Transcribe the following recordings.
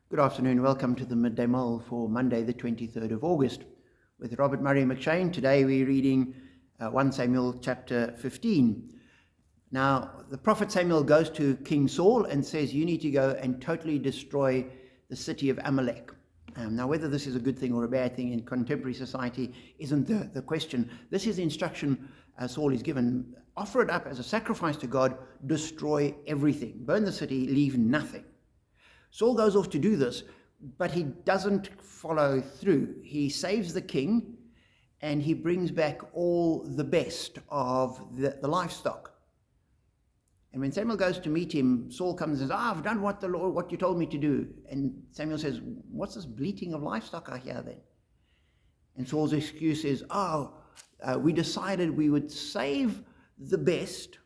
Good afternoon. Welcome to the Midday Mull for Monday, the 23rd of August. With Robert Murray McShane, today we're reading 1 Samuel chapter 15. Now, the prophet Samuel goes to King Saul and says, you need to go and totally destroy the city of Amalek. Now, whether this is a good thing or a bad thing in contemporary society isn't the question. This is the instruction Saul is given. Offer it up as a sacrifice to God, destroy everything. Burn the city, leave nothing. Saul goes off to do this, but he doesn't follow through. He saves the king, and he brings back all the best of the livestock. And when Samuel goes to meet him, Saul comes and says, I've done what you told me to do. And Samuel says, what's this bleating of livestock I hear then? And Saul's excuse is, we decided we would save the best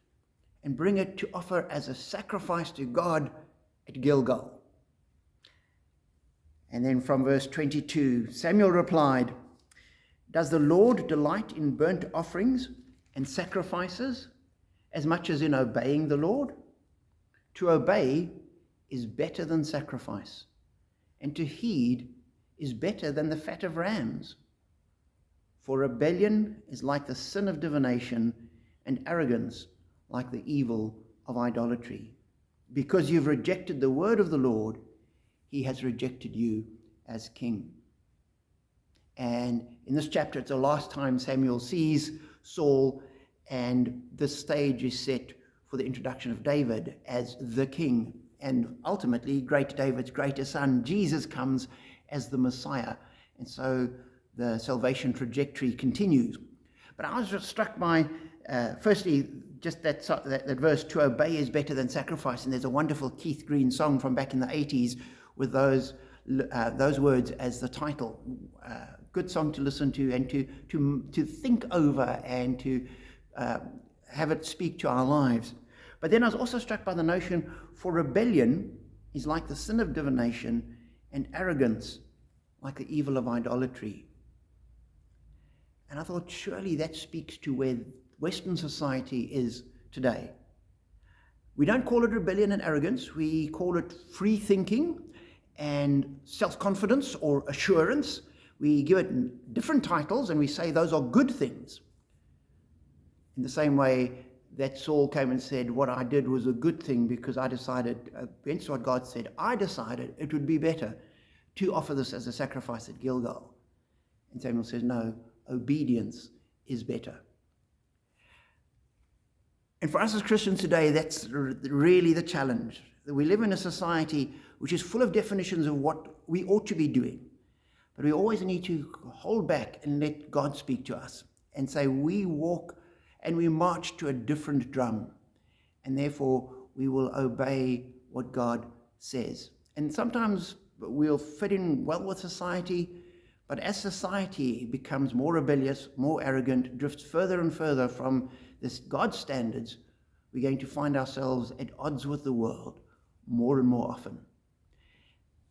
and bring it to offer as a sacrifice to God at Gilgal. And then from verse 22, Samuel replied, does the Lord delight in burnt offerings and sacrifices as much as in obeying the Lord? To obey is better than sacrifice, and to heed is better than the fat of rams. For rebellion is like the sin of divination, and arrogance like the evil of idolatry. Because you've rejected the word of the Lord, he has rejected you as king. And in this chapter, it's the last time Samuel sees Saul, and the stage is set for the introduction of David as the king. And ultimately, great David's greater son, Jesus, comes as the Messiah. And so the salvation trajectory continues. But I was just struck by, firstly, just that verse, to obey is better than sacrifice. And there's a wonderful Keith Green song from back in the 80s with those words as the title. Good song to listen to and to think over and to have it speak to our lives. But then I was also struck by the notion, for rebellion is like the sin of divination, and arrogance like the evil of idolatry. And I thought, surely that speaks to where Western society is today. We don't call it rebellion and arrogance. We call it free thinking and self-confidence or assurance. We give it different titles and we say those are good things. In the same way that Saul came and said, what I did was a good thing because I decided, against what God said, I decided it would be better to offer this as a sacrifice at Gilgal. And Samuel says, no, obedience is better. And for us as Christians today, that's really the challenge. We live in a society which is full of definitions of what we ought to be doing. But we always need to hold back and let God speak to us and say we walk and we march to a different drum. And therefore, we will obey what God says. And sometimes we'll fit in well with society, but as society becomes more rebellious, more arrogant, drifts further and further from this God's standards, we're going to find ourselves at odds with the world more and more often.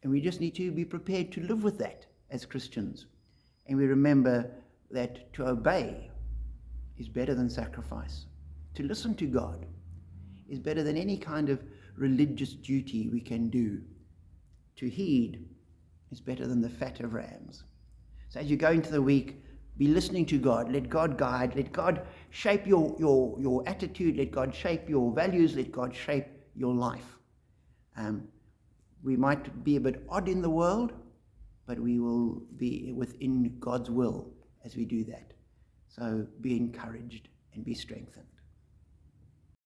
And we just need to be prepared to live with that as Christians. And we remember that to obey is better than sacrifice. To listen to God is better than any kind of religious duty we can do. To heed is better than the fat of rams. So as you go into the week, be listening to God. Let God guide. Let God shape your attitude. Let God shape your values. Let God shape your life. We might be a bit odd in the world, but we will be within God's will as we do that. So be encouraged and be strengthened.